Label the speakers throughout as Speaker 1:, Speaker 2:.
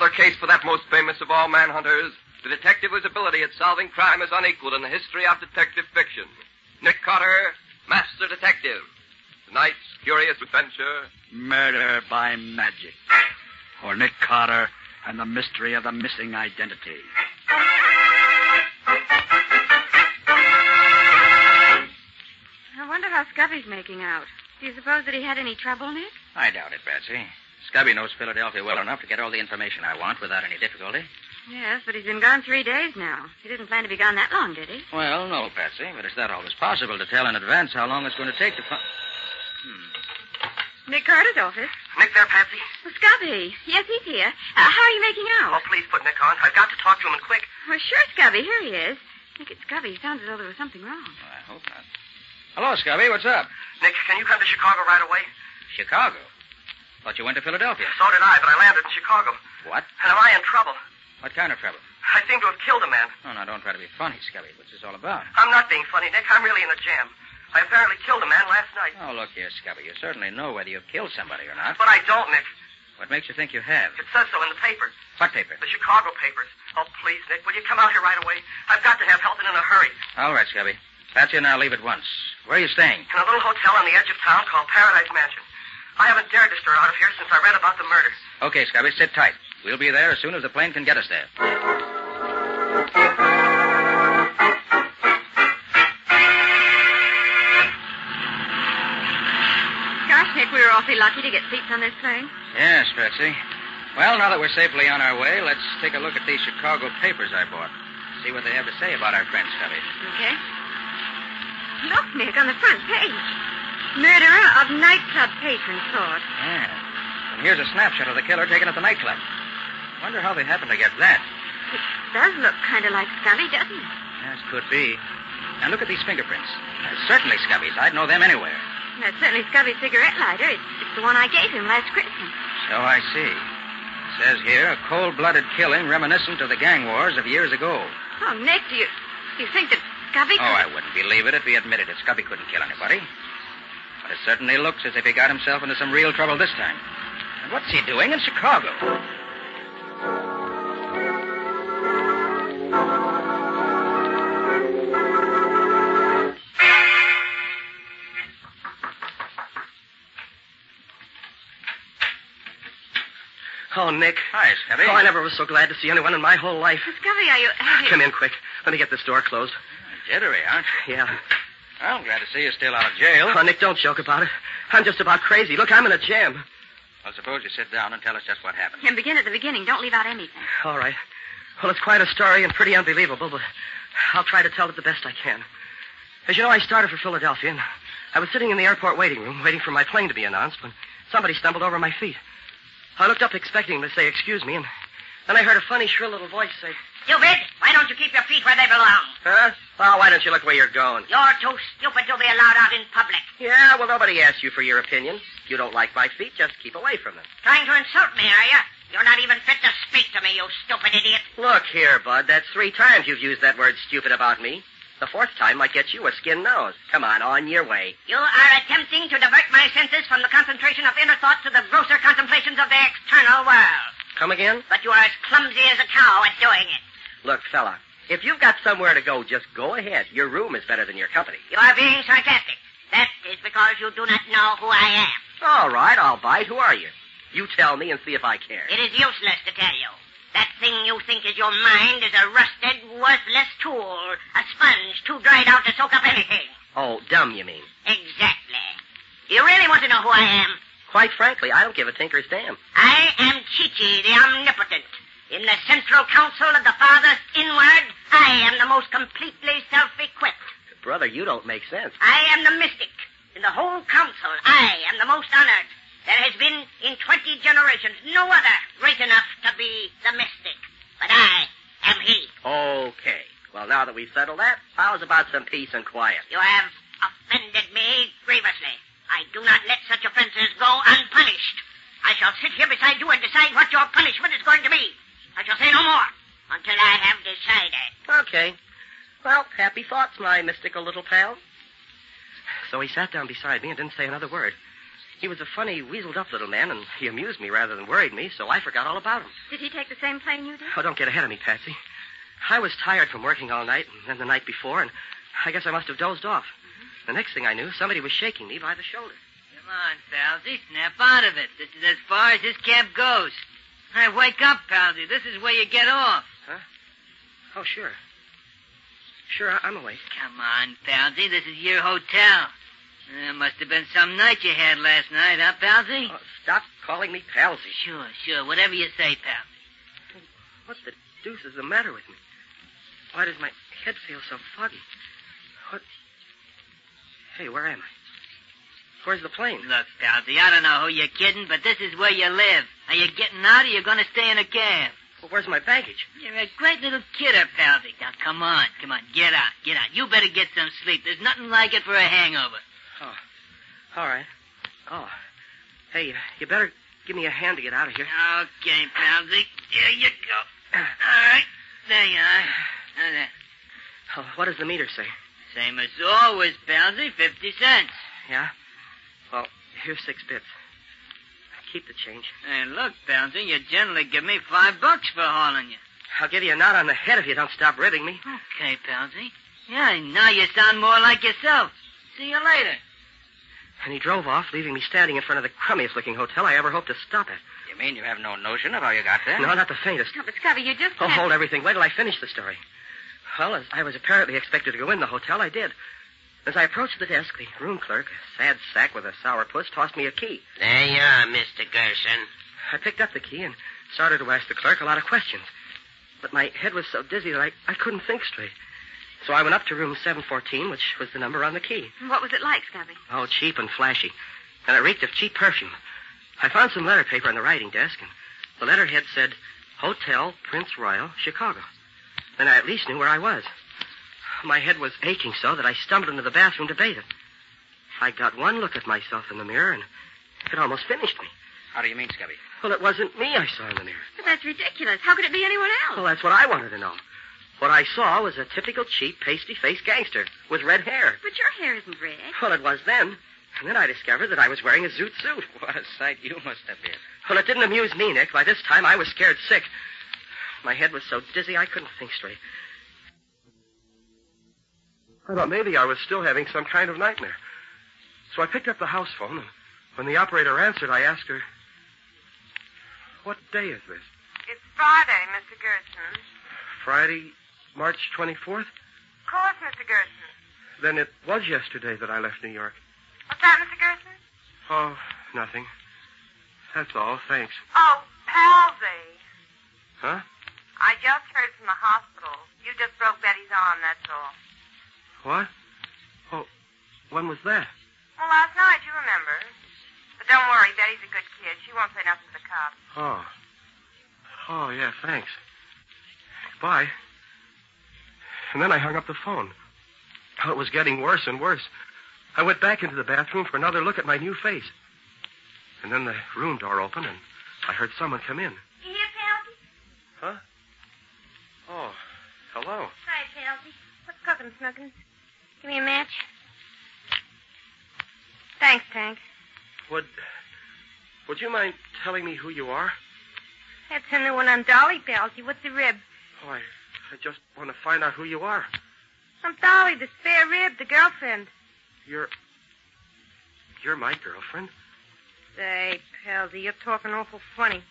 Speaker 1: another case for that most famous of all manhunters, the detective whose ability at solving crime is unequaled in the history of detective fiction. Nick Carter, Master Detective. Tonight's curious adventure...
Speaker 2: Murder by Magic. Or Nick Carter and the mystery of the missing identity.
Speaker 3: I wonder how Scubby's making out. Do you suppose that he had any trouble, Nick?
Speaker 4: I doubt it, Patsy. Scubby knows Philadelphia well enough to get all the information I want without any difficulty.
Speaker 3: Yes, but he's been gone 3 days now. He didn't plan to be gone that long, did he?
Speaker 4: Well, no, Patsy, but it's not always possible to tell in advance how long it's going to take to...
Speaker 3: Nick Carter's office.
Speaker 5: Nick there, Patsy?
Speaker 3: Well, Scubby. Yes, he's here. How are you making out?
Speaker 5: Oh, please put Nick on. I've got to talk to him and quick.
Speaker 3: Well, sure, Scubby. Here he is. Nick, it's Scubby. It sounds as though there was something wrong.
Speaker 4: Well, I hope not. Hello, Scubby. What's up?
Speaker 5: Nick, can you come to Chicago right away?
Speaker 4: Chicago? Thought you went to Philadelphia.
Speaker 5: So did I, but I landed in Chicago.
Speaker 4: What?
Speaker 5: And am I in trouble?
Speaker 4: What kind of trouble?
Speaker 5: I seem to have killed a man.
Speaker 4: Oh, now, don't try to be funny, Scubby. What's this all about?
Speaker 5: I'm not being funny, Nick. I'm really in a jam. I apparently killed a man last night.
Speaker 4: Oh, look here, Scubby. You certainly know whether you've killed somebody or not.
Speaker 5: But I don't, Nick.
Speaker 4: What makes you think you have?
Speaker 5: It says so in the paper.
Speaker 4: What paper?
Speaker 5: The Chicago papers. Oh, please, Nick, will you come out here right away? I've got to have help and in a hurry.
Speaker 4: All right, Scubby. Patsy and I'll leave at once. Where are you staying?
Speaker 5: In a little hotel on the edge of town called Paradise Mansion. I haven't dared to stir out of here since I read about the murder.
Speaker 4: Okay, Scubby, sit tight. We'll be there as soon as the plane can get us there.
Speaker 3: Gosh, Nick, we were awfully lucky to get seats on this plane.
Speaker 4: Yes, Patsy. Well, now that we're safely on our way, let's take a look at these Chicago papers I bought. See what they have to say about our friend, Scubby.
Speaker 3: Okay. Look, Nick, on the front page. Murderer of nightclub patron sought.
Speaker 4: Yeah. And here's a snapshot of the killer taken at the nightclub. Wonder how they happened to get that.
Speaker 3: It does look kind of like Scubby, doesn't it?
Speaker 4: Yes, could be. And look at these fingerprints. Certainly Scubby's. I'd know them anywhere.
Speaker 3: That's certainly Scubby's cigarette lighter. It's the one I gave him last Christmas.
Speaker 4: So I see. It says here, a cold-blooded killing reminiscent of the gang wars of years ago.
Speaker 3: Oh, Nick, do you think that Scubby could...
Speaker 4: Oh, I wouldn't believe it if he admitted it. Scubby couldn't kill anybody. But it certainly looks as if he got himself into some real trouble this time. And what's he doing in Chicago?
Speaker 5: Oh, Nick.
Speaker 4: Hi, Scubby.
Speaker 5: Oh, I never was so glad to see anyone in my whole life.
Speaker 3: Scubby, are you...
Speaker 5: Come in quick. Let me get this door closed.
Speaker 4: Jittery, aren't you?
Speaker 5: Yeah.
Speaker 4: Well, I'm glad to see you're still out of jail.
Speaker 5: Oh, Nick, don't joke about it. I'm just about crazy. Look, I'm in a jam.
Speaker 4: Well, suppose you sit down and tell us just what happened.
Speaker 3: And begin at the beginning. Don't leave out anything.
Speaker 5: All right. Well, it's quite a story and pretty unbelievable, but I'll try to tell it the best I can. As you know, I started for Philadelphia, and I was sitting in the airport waiting room, waiting for my plane to be announced, when somebody stumbled over my feet. I looked up expecting to say, excuse me, and then I heard a funny, shrill little voice say...
Speaker 6: Stupid! Why don't you keep your feet where they belong?
Speaker 5: Huh? Well, why don't you look where you're going?
Speaker 6: You're too stupid to be allowed out in public.
Speaker 5: Yeah, well, nobody asked you for your opinion. If you don't like my feet, just keep away from them.
Speaker 6: Trying to insult me, are you? You're not even fit to speak to me, you stupid idiot.
Speaker 5: Look here, Bud. That's 3 times you've used that word stupid about me. The 4th time might get you a skin nose. Come on your way.
Speaker 6: You are attempting to divert my senses from the concentration of inner thought to the grosser contemplations of the external world.
Speaker 5: Come again?
Speaker 6: But you are as clumsy as a cow at doing it.
Speaker 5: Look, fella, if you've got somewhere to go, just go ahead. Your room is better than your company.
Speaker 6: You are being sarcastic. That is because you do not know who I am.
Speaker 5: All right, I'll bite. Who are you? You tell me and see if I care.
Speaker 6: It is useless to tell you. That thing you think is your mind is a rusted, worthless tool. A sponge too dried out to soak up anything.
Speaker 5: Oh, dumb, you mean?
Speaker 6: Exactly. You really want to know who I am?
Speaker 5: Quite frankly, I don't give a tinker's damn.
Speaker 6: I am Chi-Chi, the omnipotent. In the central council of the farthest inward, I am the most completely self-equipped.
Speaker 5: Brother, you don't make sense.
Speaker 6: I am the mystic. In the whole council, I am the most honored. There has been, in 20 generations, no other great enough to be the mystic. But I am he.
Speaker 5: Okay. Well, now that we've settled that, how's about some peace and quiet?
Speaker 6: You have offended me grievously. I do not let such offenses go unpunished. I shall sit here beside you and decide what your punishment is going to be. I shall say no more until I have decided.
Speaker 5: Okay. Well, happy thoughts, my mystical little pal. So he sat down beside me and didn't say another word. He was a funny, weaseled-up little man, and he amused me rather than worried me, so I forgot all about him.
Speaker 3: Did he take the same plane you did?
Speaker 5: Oh, don't get ahead of me, Patsy. I was tired from working all night and then the night before, and I guess I must have dozed off. The next thing I knew, somebody was shaking me by the shoulder.
Speaker 7: Come on, Palsy. Snap out of it. This is as far as this cab goes. Hey, wake up, Palsy. This is where you get off.
Speaker 5: Huh? Oh, sure. Sure, I'm awake.
Speaker 7: Come on, Palsy. This is your hotel. Must have been some night you had last night, huh, Palsy?
Speaker 5: Oh, stop calling me Palsy.
Speaker 7: Sure. Whatever you say, Palsy.
Speaker 5: What the deuce is the matter with me? Why does my head feel so foggy? What? Hey, where am I? Where's the plane?
Speaker 7: Look, Palsy, I don't know who you're kidding, but this is where you live. Are you getting out or you going to stay in a cab?
Speaker 5: Well, where's my baggage?
Speaker 7: You're a great little kidder, Palsy. Now, come on. Get out. You better get some sleep. There's nothing like it for a hangover.
Speaker 5: Oh, all right. Oh, hey, you better give me a hand to get out of here.
Speaker 7: Okay, Palsy. Here you go. All right. There you are. Now there.
Speaker 5: Oh, what does the meter say?
Speaker 7: Same as always, Palsy. 50 cents.
Speaker 5: Yeah? Well, here's 6 bits. Keep the change.
Speaker 7: Hey, look, Palsy, you generally give me $5 for hauling you.
Speaker 5: I'll give you a knot on the head if you don't stop ribbing me.
Speaker 7: Okay, Palsy. Yeah, now you sound more like yourself. See you later.
Speaker 5: And he drove off, leaving me standing in front of the crummiest-looking hotel I ever hoped to stop at.
Speaker 4: You mean you have no notion of how you got there?
Speaker 5: No, not the faintest.
Speaker 3: No, but Scubby, you just
Speaker 5: Oh,
Speaker 3: can't...
Speaker 5: hold everything. Wait till I finish the story. Well, as I was apparently expected to go in the hotel, I did. As I approached the desk, the room clerk, a sad sack with a sourpuss, tossed me a key.
Speaker 6: There you are, Mr. Gerson.
Speaker 5: I picked up the key and started to ask the clerk a lot of questions. But my head was so dizzy that I couldn't think straight. So I went up to room 714, which was the number on the key.
Speaker 3: What was it like, Scubby?
Speaker 5: Oh, cheap and flashy. And it reeked of cheap perfume. I found some letter paper on the writing desk, and the letterhead said, Hotel Prince Royal, Chicago. Then I at least knew where I was. My head was aching so that I stumbled into the bathroom to bathe it. I got one look at myself in the mirror, and it almost finished me.
Speaker 4: How do you mean, Scubby?
Speaker 5: Well, it wasn't me I saw in the mirror.
Speaker 3: But that's ridiculous. How could it be anyone else?
Speaker 5: Well, that's what I wanted to know. What I saw was a typical cheap, pasty-faced gangster with red hair.
Speaker 3: But your hair isn't red.
Speaker 5: Well, it was then. And then I discovered that I was wearing a zoot suit.
Speaker 4: What a sight you must have been.
Speaker 5: Well, it didn't amuse me, Nick. By this time, I was scared sick. My head was so dizzy, I couldn't think straight. I thought maybe I was still having some kind of nightmare. So I picked up the house phone, and when the operator answered, I asked her, what day is this?
Speaker 8: It's Friday, Mr. Gerson.
Speaker 5: Friday, March 24th?
Speaker 8: Of course, Mr. Gerson.
Speaker 5: Then it was yesterday that I left New York.
Speaker 8: What's that, Mr. Gerson?
Speaker 5: Oh, nothing. That's all, thanks.
Speaker 8: Oh, Palsy.
Speaker 5: Huh?
Speaker 8: I just heard from the hospital. You just broke Betty's arm, that's all.
Speaker 5: What? Oh, when was that?
Speaker 8: Well, last night, you remember. But don't worry, Betty's a good kid. She won't say nothing to the cops.
Speaker 5: Oh. Oh, yeah, thanks. Bye. And then I hung up the phone. Oh, it was getting worse and worse. I went back into the bathroom for another look at my new face. And then the room door opened, and I heard someone come in.
Speaker 3: You hear, Palsy?
Speaker 5: Huh? Oh, hello.
Speaker 3: Hi, Palsy. What's cooking, Snookins? Give me a match. Thanks, Tank.
Speaker 5: Would you mind telling me who you are?
Speaker 3: That's a new one on Dolly, Palsy. What's the rib?
Speaker 5: Oh, I just want to find out who you are.
Speaker 3: I'm Dolly, the spare rib, the girlfriend.
Speaker 5: You're my girlfriend?
Speaker 3: Say, Palsy, you're talking awful funny.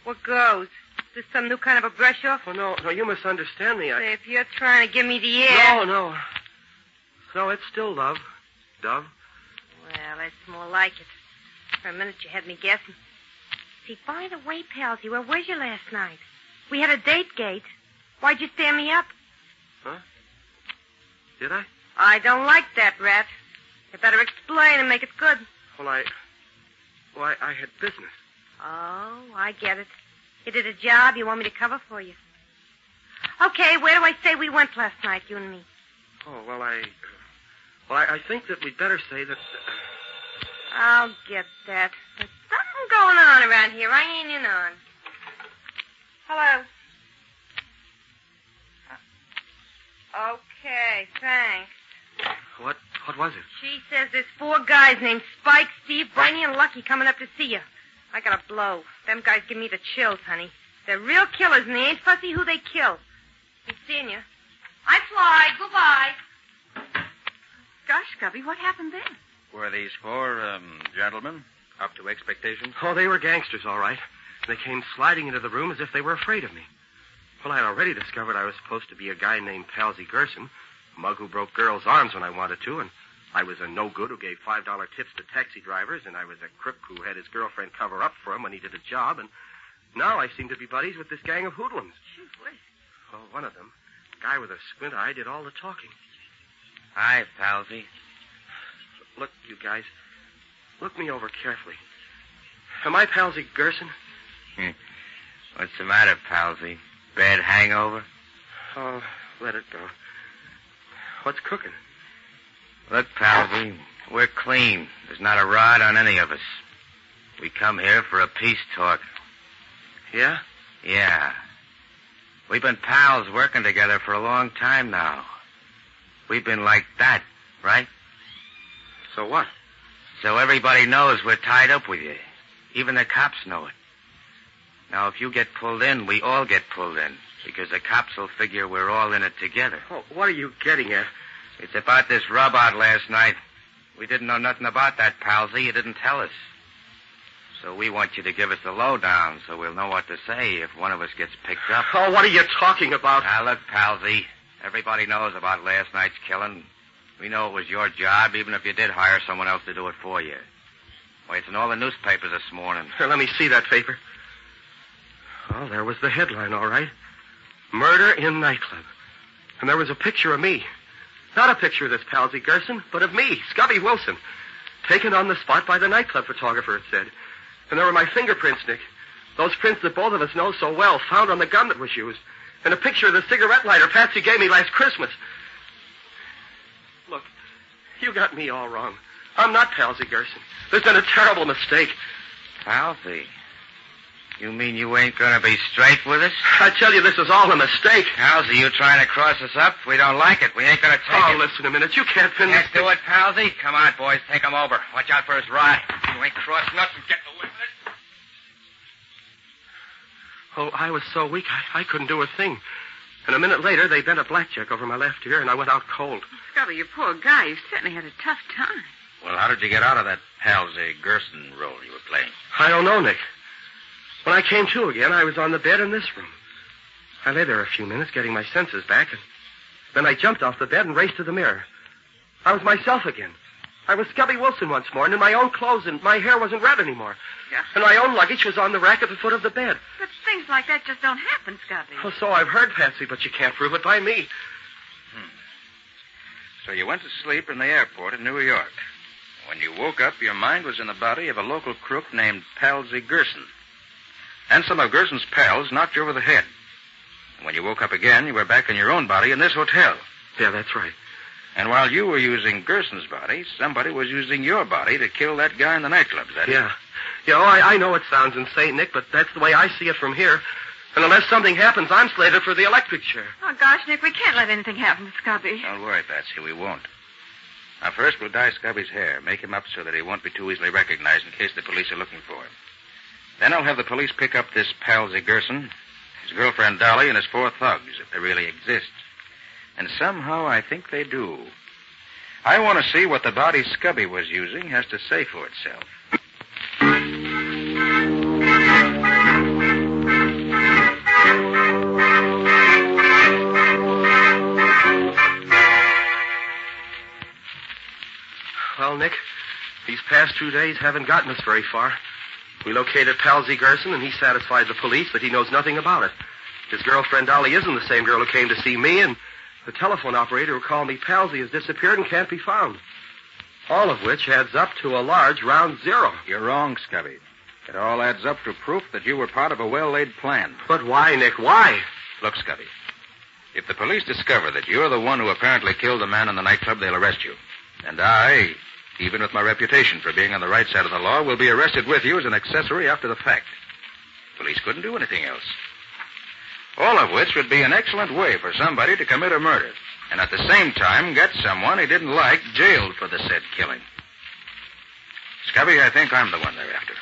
Speaker 3: What goes? Is this some new kind of a brush-off?
Speaker 5: Oh, no, you misunderstand me.
Speaker 3: Say, if you're trying to give me the air...
Speaker 5: No. No, it's still love. Dove.
Speaker 3: Well, that's more like it. For a minute, you had me guessing. See, by the way, Palsy, where was you last night? We had a date gate. Why'd you stand me up?
Speaker 5: Huh? Did I?
Speaker 3: I don't like that, Rat. You better explain and make it good.
Speaker 5: Well, I had business.
Speaker 3: Oh, I get it. You did a job you want me to cover for you. Okay, where do I say we went last night, you and me?
Speaker 5: Oh, well, I think that we'd better say that...
Speaker 3: I'll get that. There's something going on around here I ain't in on. Hello.
Speaker 8: Okay, thanks.
Speaker 5: What was it?
Speaker 3: She says there's 4 guys named Spike, Steve, Brainy, and Lucky coming up to see you. I got a blow. Them guys give me the chills, honey. They're real killers, and they ain't fussy who they kill. Be seeing you. I fly. Goodbye.
Speaker 9: Gosh, Scubby, what happened then?
Speaker 4: Were these 4 gentlemen up to expectations?
Speaker 5: Oh, they were gangsters, all right. They came sliding into the room as if they were afraid of me. Well, I had already discovered I was supposed to be a guy named Patsy Gibson, a mug who broke girls' arms when I wanted to, and I was a no-good who gave $5 tips to taxi drivers, and I was a crook who had his girlfriend cover up for him when he did a job, and now I seem to be buddies with this gang of hoodlums.
Speaker 9: Gee whiz.
Speaker 5: Well, one of them, a guy with a squint eye, did all the talking.
Speaker 4: Hi, Palsy.
Speaker 5: Look, you guys, look me over carefully. Am I Patsy Gibson?
Speaker 4: What's the matter, Palsy? Bad hangover?
Speaker 5: Oh, let it go. What's cooking?
Speaker 4: Look, Palsy, we're clean. There's not a rod on any of us. We come here for a peace talk.
Speaker 5: Yeah?
Speaker 4: Yeah. We've been pals working together for a long time now. We've been like that, right?
Speaker 5: So what?
Speaker 4: So everybody knows we're tied up with you. Even the cops know it. Now, if you get pulled in, we all get pulled in, because the cops will figure we're all in it together.
Speaker 5: Oh, what are you getting at?
Speaker 4: It's about this rub-out last night. We didn't know nothing about that, Palsy. You didn't tell us. So we want you to give us the lowdown so we'll know what to say if one of us gets picked up.
Speaker 5: Oh, what are you talking about?
Speaker 4: Now, look, Palsy, everybody knows about last night's killing. We know it was your job, even if you did hire someone else to do it for you. Why, it's in all the newspapers this morning.
Speaker 5: Here, let me see that paper. Well, there was the headline, all right. Murder in nightclub. And there was a picture of me. Not a picture of this Patsy Gibson, but of me, Scubby Wilson. Taken on the spot by the nightclub photographer, it said. And there were my fingerprints, Nick. Those prints that both of us know so well, found on the gun that was used. And a picture of the cigarette lighter Patsy gave me last Christmas. Look, you got me all wrong. I'm not Patsy Gibson. There's been a terrible mistake.
Speaker 4: Palsy? You mean you ain't gonna be straight with us?
Speaker 5: I tell you, this is all a mistake.
Speaker 4: Palsy, you trying to cross us up? We don't like it. We ain't gonna take it.
Speaker 5: Oh, listen a minute. You can't pin
Speaker 4: Can't do it, Palsy? Come on, boys. Take him over. Watch out for his ride. You ain't crossing us and getting away with it.
Speaker 5: Oh, I was so weak, I couldn't do a thing. And a minute later, they bent a blackjack over my left ear, and I went out cold.
Speaker 9: Scubby, you poor guy. You certainly had a tough time.
Speaker 4: Well, how did you get out of that Patsy Gibson role you were playing?
Speaker 5: I don't know, Nick. When I came to again, I was on the bed in this room. I lay there a few minutes, getting my senses back, and then I jumped off the bed and raced to the mirror. I was myself again. I was Scubby Wilson once more, and in my own clothes, and my hair wasn't red anymore.
Speaker 9: Yeah.
Speaker 5: And my own luggage was on the rack at the foot of the bed.
Speaker 9: But things like that just don't happen, Scubby.
Speaker 5: Oh, so I've heard, Patsy, but you can't prove it by me.
Speaker 10: So you went to sleep in the airport in New York. When you woke up, your mind was in the body of a local crook named Patsy Gibson. And some of Gerson's pals knocked you over the head. And when you woke up again, you were back in your own body in this hotel.
Speaker 5: Yeah, that's right.
Speaker 10: And while you were using Gerson's body, somebody was using your body to kill that guy in the nightclub, is that it?
Speaker 5: Yeah, I know it sounds insane, Nick, but that's the way I see it from here. And unless something happens, I'm slated for the electric chair.
Speaker 9: Oh, gosh, Nick, we can't let anything happen to Scubby.
Speaker 10: Don't worry, Patsy, we won't. Now, first, we'll dye Scubby's hair, make him up so that he won't be too easily recognized in case the police are looking for him. Then I'll have the police pick up this Patsy Gibson, his girlfriend Dolly, and his 4 thugs, if they really exist. And somehow I think they do. I want to see what the body Scubby was using has to say for itself.
Speaker 5: Well, Nick, these past 2 days haven't gotten us very far. We located Patsy Gibson, and he satisfied the police that he knows nothing about it. His girlfriend, Dolly, isn't the same girl who came to see me, and the telephone operator who called me Patsy has disappeared and can't be found. All of which adds up to a large round zero.
Speaker 10: You're wrong, Scubby. It all adds up to proof that you were part of a well-laid plan.
Speaker 5: But why, Nick? Why?
Speaker 10: Look, Scubby, if the police discover that you're the one who apparently killed the man in the nightclub, they'll arrest you. And I, even with my reputation for being on the right side of the law, will be arrested with you as an accessory after the fact. Police couldn't do anything else. All of which would be an excellent way for somebody to commit a murder. And at the same time, get someone he didn't like jailed for the said killing. Scubby, I think I'm the one they're after.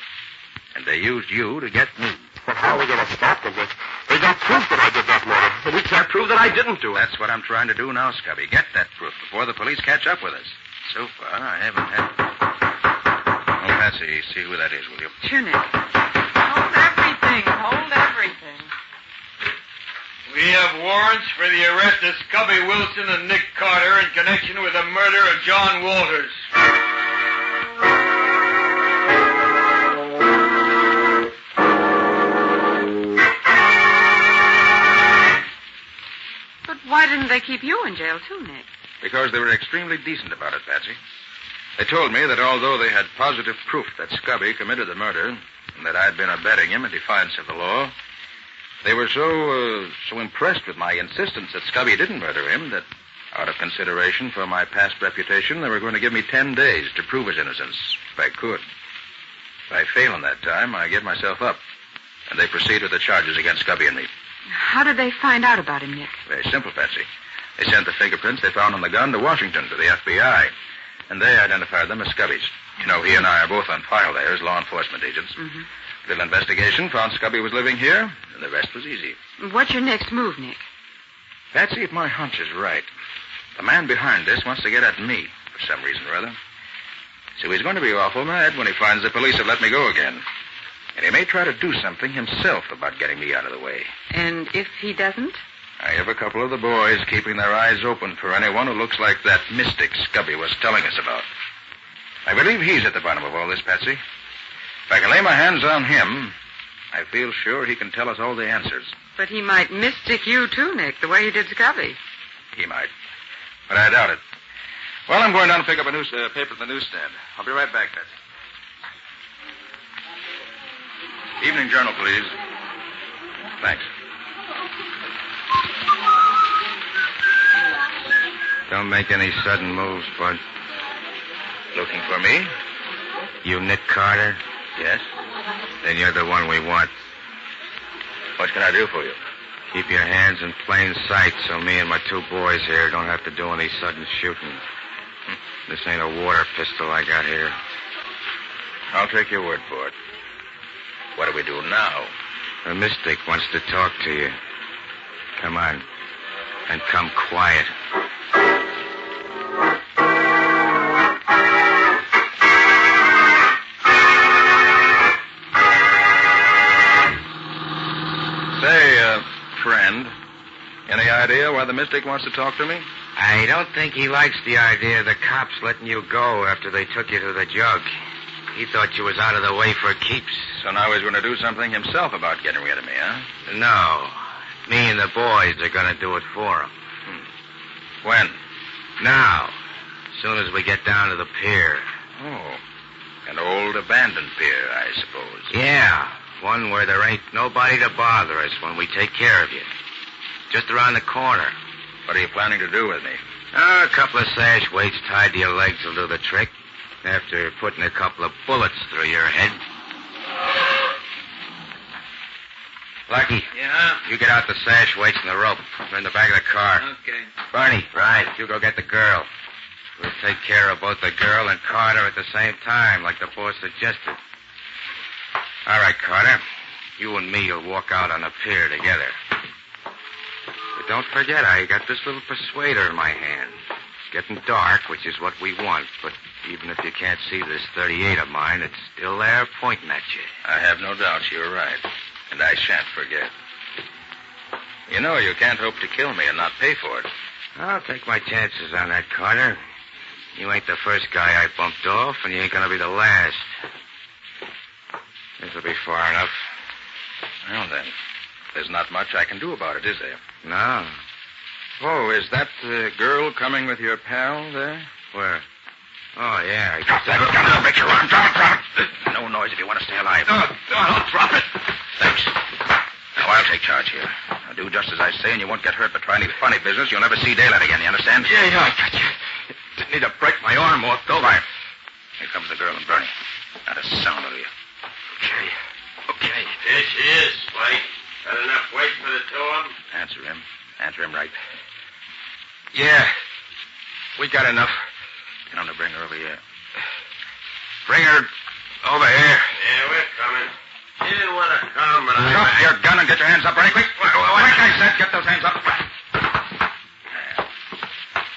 Speaker 10: And they used you to get me.
Speaker 1: But how are we going to stop them? They got proof that I did that murder. And we can't prove that I didn't do it.
Speaker 10: That's what I'm trying to do now, Scubby. Get that proof before the police catch up with us. So far, I haven't had... Oh, Patsy, see who that is, will you?
Speaker 9: Sure, Nick.
Speaker 8: Hold everything. Hold everything.
Speaker 11: We have warrants for the arrest of Scubby Wilson and Nick Carter in connection with the murder of John Walters.
Speaker 9: But why didn't they keep you in jail, too, Nick?
Speaker 10: Because they were extremely decent about it, Patsy. They told me that although they had positive proof that Scubby committed the murder and that I'd been abetting him in defiance of the law, they were so impressed with my insistence that Scubby didn't murder him that, out of consideration for my past reputation, they were going to give me 10 days to prove his innocence, if I could. If I fail in that time, I give myself up, and they proceed with the charges against Scubby and me.
Speaker 9: How did they find out about him, Nick?
Speaker 10: Very simple, Patsy. They sent the fingerprints they found on the gun to Washington, to the FBI, and they identified them as Scubby's. You know, he and I are both on file there as law enforcement agents.
Speaker 9: Mm-hmm.
Speaker 10: Little investigation found Scubby was living here, and the rest was easy.
Speaker 9: What's your next move, Nick?
Speaker 10: Patsy, if my hunch is right, the man behind this wants to get at me for some reason or other. So he's going to be awful mad when he finds the police have let me go again. And he may try to do something himself about getting me out of the way.
Speaker 9: And if he doesn't?
Speaker 10: I have a couple of the boys keeping their eyes open for anyone who looks like that mystic Scubby was telling us about. I believe he's at the bottom of all this, Patsy. If I can lay my hands on him, I feel sure he can tell us all the answers.
Speaker 9: But he might mystic you, too, Nick, the way he did Scubby.
Speaker 10: He might. But I doubt it. Well, I'm going down to pick up a paper at the newsstand. I'll be right back, Patsy. Evening Journal, please. Thanks.
Speaker 4: Don't make any sudden moves, Bud.
Speaker 10: Looking for me?
Speaker 4: You Nick Carter?
Speaker 10: Yes.
Speaker 4: Then you're the one we want.
Speaker 10: What can I do for you?
Speaker 4: Keep your hands in plain sight so me and my two boys here don't have to do any sudden shooting. This ain't a water pistol I got here.
Speaker 10: I'll take your word for it. What do we do now?
Speaker 4: The mystic wants to talk to you. Come on. And come quiet.
Speaker 10: Say, friend, any idea why the mystic wants to talk to me?
Speaker 4: I don't think he likes the idea of the cops letting you go after they took you to the jug. He thought you was out of the way for keeps.
Speaker 10: So now he's going to do something himself about getting rid of me, huh?
Speaker 4: No. Me and the boys are going to do it for him.
Speaker 10: When?
Speaker 4: Now. As soon as we get down to the pier.
Speaker 10: Oh. An old abandoned pier, I suppose.
Speaker 4: Yeah. One where there ain't nobody to bother us when we take care of you. Just around the corner.
Speaker 10: What are you planning to do with me?
Speaker 4: A couple of sash weights tied to your legs will do the trick. After putting a couple of bullets through your head. Lucky.
Speaker 7: Yeah?
Speaker 4: You get out the sash weights and the rope. They're in the back of the car.
Speaker 7: Okay.
Speaker 4: Barney. Right. You go get the girl. We'll take care of both the girl and Carter at the same time, like the boss suggested. All right, Carter. You and me will walk out on the pier together. But don't forget, I got this little persuader in my hand. It's getting dark, which is what we want, but even if you can't see this 38 of mine, it's still there pointing at you.
Speaker 10: I have no doubt you're right, and I shan't forget. You know you can't hope to kill me and not pay for it.
Speaker 4: I'll take my chances on that, Carter. You ain't the first guy I bumped off, and you ain't going to be the last. This'll be far enough.
Speaker 10: Well, then, there's not much I can do about it, is there?
Speaker 4: No.
Speaker 10: Oh, is that the girl coming with your pal there?
Speaker 4: Where? Oh, yeah.
Speaker 10: Drop that gun. I'll break your arm. Drop it. No noise if you want to stay alive.
Speaker 1: I'll drop it.
Speaker 10: Thanks. Now, I'll take charge here. I'll do just as I say, and you won't get hurt, but try any funny business, you'll never see daylight again, you understand?
Speaker 1: Yeah, I got you. Didn't need to break my arm off, though.
Speaker 10: Fine. Here comes the girl and Bernie. Not a sound of you.
Speaker 1: Okay.
Speaker 12: Here she is, Spike. Got enough weight for the two of them?
Speaker 10: Answer him. Answer him right.
Speaker 4: Yeah. We got enough.
Speaker 10: Tell him to bring her over here.
Speaker 4: Bring her over here.
Speaker 11: Yeah, we're coming. She didn't want to come, but
Speaker 4: Drop your gun and get your hands up right quick. Like I said, get those hands up.
Speaker 10: Yeah.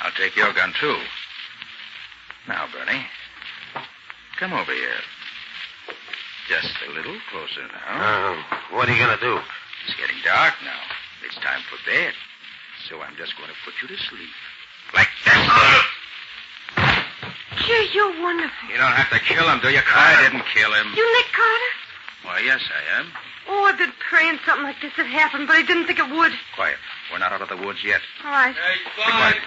Speaker 10: I'll take your gun, too. Now, Bernie, come over here. Just a little closer now.
Speaker 11: What are you going to do?
Speaker 10: It's getting dark now. It's time for bed. So I'm just going to put you to sleep. Like this.
Speaker 3: Gee, you're wonderful.
Speaker 4: You don't have to kill him, do you,
Speaker 10: I
Speaker 4: Carter?
Speaker 10: didn't kill him.
Speaker 3: You Nick Carter?
Speaker 10: Why, yes, I am.
Speaker 3: Oh, I've been praying something like this had happened, but I didn't think it would.
Speaker 10: Quiet. We're not out of the woods yet.
Speaker 3: All right.
Speaker 11: Hey,
Speaker 10: Be quiet.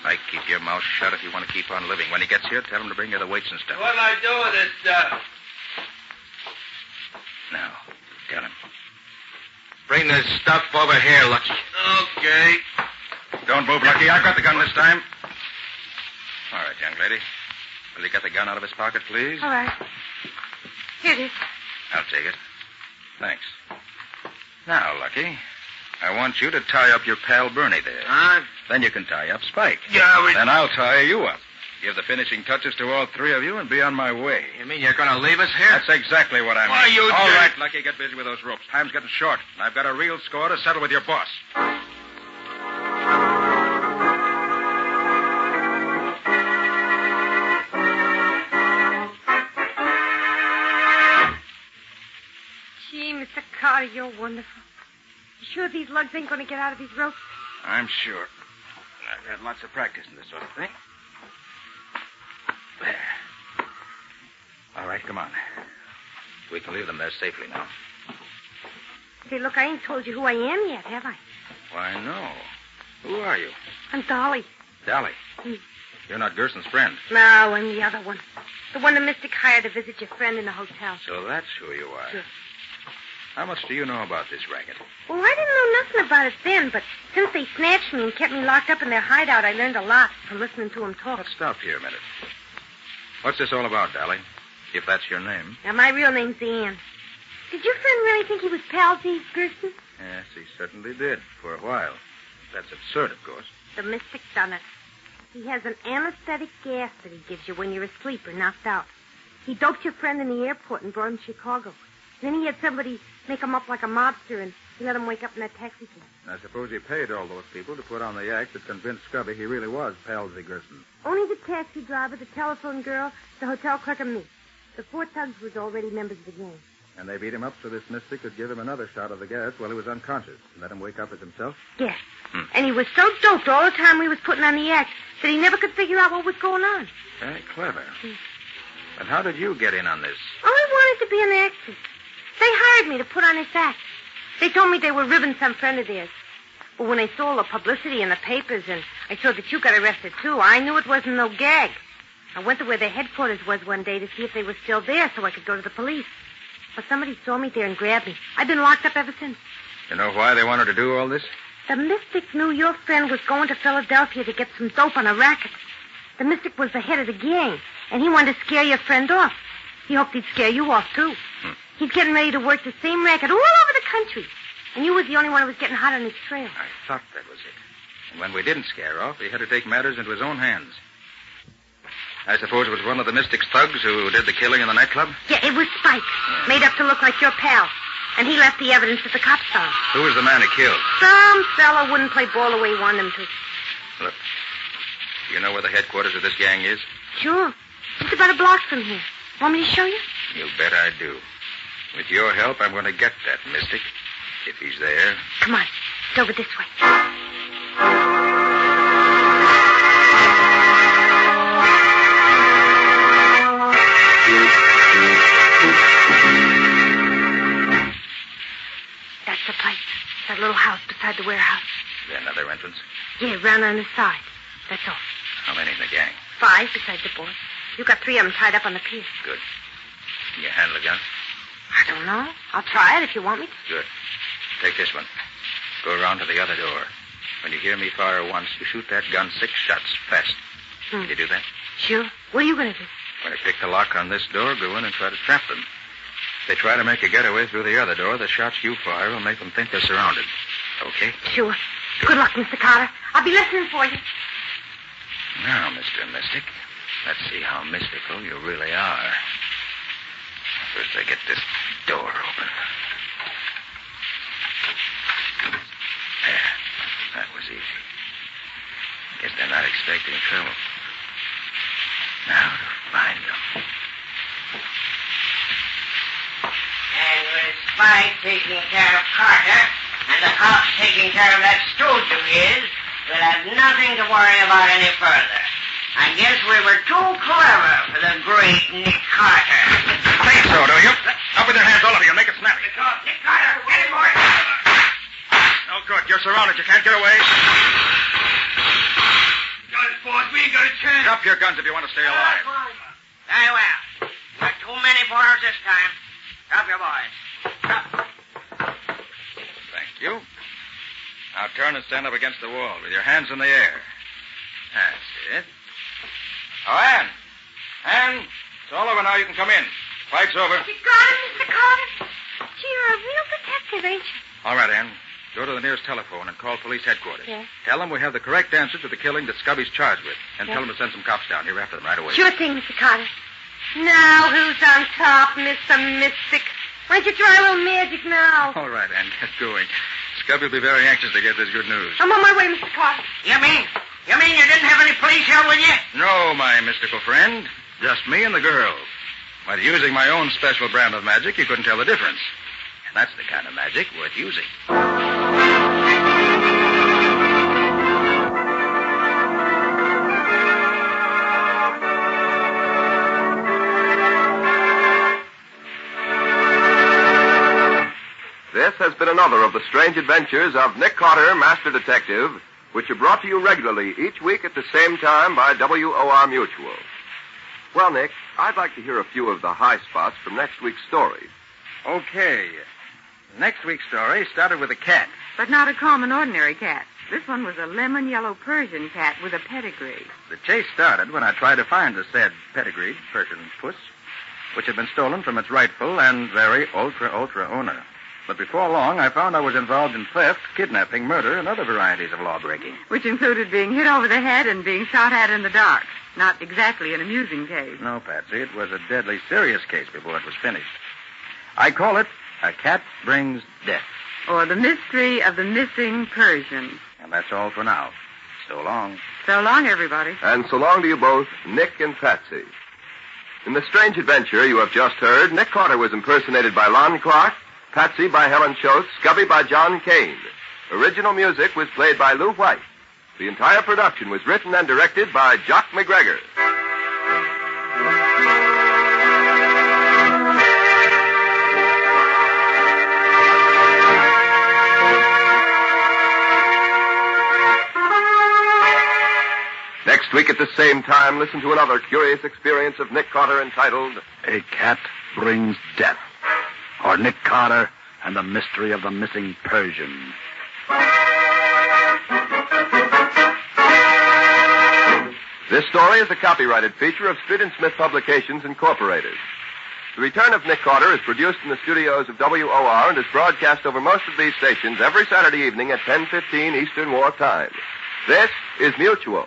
Speaker 10: Spike, keep your mouth shut if you want to keep on living. When he gets here, tell him to bring you the weights and stuff.
Speaker 11: What'll I do with this stuff?
Speaker 10: Now, tell him.
Speaker 4: Bring this stuff over here, Lucky.
Speaker 11: Okay.
Speaker 10: Don't move, Lucky. I've got the gun this time. All right, young lady. Will you get the gun out of his pocket, please?
Speaker 3: All right. Here it is.
Speaker 10: I'll take it. Thanks. Now, Lucky, I want you to tie up your pal Bernie there.
Speaker 11: Huh?
Speaker 10: Then you can tie up Spike.
Speaker 11: Yeah,
Speaker 10: Then I'll tie you up. Give the finishing touches to all three of you and be on my way.
Speaker 4: You mean you're going to leave us here?
Speaker 10: That's exactly what I mean.
Speaker 11: Why, you
Speaker 10: All
Speaker 11: jerk.
Speaker 10: right, Lucky, get busy with those ropes. Time's getting short, and I've got a real score to settle with your boss.
Speaker 3: Gee, Mr. Carter, you're wonderful. You sure these lugs ain't going to get out of these ropes?
Speaker 10: I'm sure. I've had lots of practice in this sort of thing. There. All right, come on. We can leave them there safely now.
Speaker 3: Say, look, I ain't told you who I am yet, have I?
Speaker 10: Why, no. Who are you?
Speaker 3: I'm Dolly.
Speaker 10: Dolly. You're not Gerson's friend.
Speaker 3: No, I'm the other one. The one the mystic hired to visit your friend in the hotel.
Speaker 10: So that's who you are.
Speaker 3: Yes.
Speaker 10: How much do you know about this racket?
Speaker 3: Well, I didn't know nothing about it then, but since they snatched me and kept me locked up in their hideout, I learned a lot from listening to them talk.
Speaker 10: Let's stop here a minute. What's this all about, Dolly? If that's your name.
Speaker 3: Now, my real name's Ann. Did your friend really think he was Patsy, Gibson?
Speaker 10: Yes, he certainly did, for a while. That's absurd, of course.
Speaker 3: The mystic done it. He has an anesthetic gas that he gives you when you're asleep or knocked out. He doped your friend in the airport and brought him to Chicago. Then he had somebody make him up like a mobster, and he let him wake up in that taxi cab.
Speaker 10: I suppose he paid all those people to put on the act that convinced Scubby he really was Patsy Gerson.
Speaker 3: Only the taxi driver, the telephone girl, the hotel clerk, and me. The 4 thugs was already members of the gang.
Speaker 10: And they beat him up so this mystic could give him another shot of the gas while he was unconscious and let him wake up as himself?
Speaker 3: Yes. And he was so doped all the time we was putting on the act that he never could figure out what was going on.
Speaker 10: Very clever. But how did you get in on this?
Speaker 3: Oh, I wanted to be an actress. They hired me to put on this act. They told me they were ribbing some friend of theirs. But when I saw all the publicity in the papers and I saw that you got arrested, too, I knew it wasn't no gag. I went to where their headquarters was one day to see if they were still there so I could go to the police. But somebody saw me there and grabbed me. I've been locked up ever since.
Speaker 10: You know why they wanted to do all this?
Speaker 3: The mystic knew your friend was going to Philadelphia to get some dope on a racket. The mystic was the head of the gang, and he wanted to scare your friend off. He hoped he'd scare you off, too. He's getting ready to work the same racket all over the country. And you was the only one who was getting hot on his trail.
Speaker 10: I thought that was it. And when we didn't scare off, he had to take matters into his own hands. I suppose it was one of the Mystic's thugs who did the killing in the nightclub?
Speaker 3: Yeah, it was Spike, made up to look like your pal. And he left the evidence at the cop found.
Speaker 10: Who was the man he killed?
Speaker 3: Some fella wouldn't play ball the way he wanted him to.
Speaker 10: Look, do you know where the headquarters of this gang is?
Speaker 3: Sure. It's about a block from here. Want me to show you?
Speaker 10: You bet I do. With your help, I'm going to get that Mystic, if he's there.
Speaker 3: Come on. It's over this way. That's the place. That little house beside the warehouse.
Speaker 10: Is there another entrance?
Speaker 3: Yeah, round on the side. That's all.
Speaker 10: How many in the gang?
Speaker 3: 5 besides the boss. You got 3 of them tied up on the pier.
Speaker 10: Good. Can you handle a gun?
Speaker 3: I don't know. I'll try it if you want me to.
Speaker 10: Good. Take this one. Go around to the other door. When you hear me fire once, you shoot that gun 6 shots fast. Can you do that?
Speaker 3: Sure. What are you going to do?
Speaker 10: When I pick the lock on this door, go in and try to trap them. If they try to make a getaway through the other door, the shots you fire will make them think they're surrounded. Okay?
Speaker 3: Sure. Good luck, Mr. Carter. I'll be listening for you.
Speaker 10: Now, Mr. Mystic, let's see how mystical you really are. First, I get this door open. There. That was easy. Guess they're not expecting trouble. Now to find them.
Speaker 6: And with Spike taking care of Carter, and the cops taking care of that stooge of his, we'll have nothing to worry about any further. I guess we were too clever for the great Nick Carter.
Speaker 10: Think so, do you? Up with your hands, all of you. Make it snappy.
Speaker 6: Nick Carter, get him, boy.
Speaker 10: No good. You're surrounded. You can't get away.
Speaker 11: Guns, boss. We ain't got a chance.
Speaker 10: Drop your guns if you want to stay alive.
Speaker 6: Very well. We're too many for us this time. Drop your boys. Drop.
Speaker 10: Thank you. Now turn and stand up against the wall with your hands in the air. That's it. Oh, Ann. Ann, it's all over now. You can come in. Fight's over.
Speaker 3: You got him, Mr. Carter? Gee, you're a real detective, ain't you?
Speaker 10: All right, Ann. Go to the nearest telephone and call police headquarters.
Speaker 3: Yes.
Speaker 10: Tell them we have the correct answer to the killing that Scubby's charged with. And tell them to send some cops down here after them right away.
Speaker 3: Sure thing, Mr. Carter. Now, who's on top, Mr. Mystic? Why don't you try a little magic now?
Speaker 10: All right, Ann. Get going. Scubby will be very anxious to get this good news.
Speaker 3: I'm on my way, Mr. Carter.
Speaker 6: You mean you didn't have any police here with you?
Speaker 10: No, my mystical friend. Just me and the girl. But using my own special brand of magic, you couldn't tell the difference. And that's the kind of magic worth using.
Speaker 1: This has been another of the strange adventures of Nick Carter, Master Detective, which are brought to you regularly each week at the same time by WOR Mutual. Well, Nick, I'd like to hear a few of the high spots from next week's story.
Speaker 10: Okay. Next week's story started with a cat.
Speaker 9: But not a common, ordinary cat. This one was a lemon-yellow Persian cat with a pedigree.
Speaker 10: The chase started when I tried to find the said pedigreed Persian puss, which had been stolen from its rightful and very ultra owner. But before long, I found I was involved in theft, kidnapping, murder, and other varieties of law-breaking.
Speaker 9: Which included being hit over the head and being shot at in the dark. Not exactly an amusing case.
Speaker 10: No, Patsy, it was a deadly serious case before it was finished. I call it A Cat Brings Death.
Speaker 9: Or The Mystery of the Missing Persian.
Speaker 10: And that's all for now. So long.
Speaker 9: So long, everybody.
Speaker 1: And so long to you both, Nick and Patsy. In the strange adventure you have just heard, Nick Carter was impersonated by Lon Clark, Patsy by Helen Choate, Scubby by John Kane. Original music was played by Lou White. The entire production was written and directed by Jock McGregor. Next week at the same time, listen to another curious experience of Nick Carter entitled
Speaker 2: A Cat Brings Death, or Nick Carter and the Mystery of the Missing Persian.
Speaker 1: This story is a copyrighted feature of Street and Smith Publications, Incorporated. The Return of Nick Carter is produced in the studios of WOR and is broadcast over most of these stations every Saturday evening at 10:15 Eastern War Time. This is Mutual.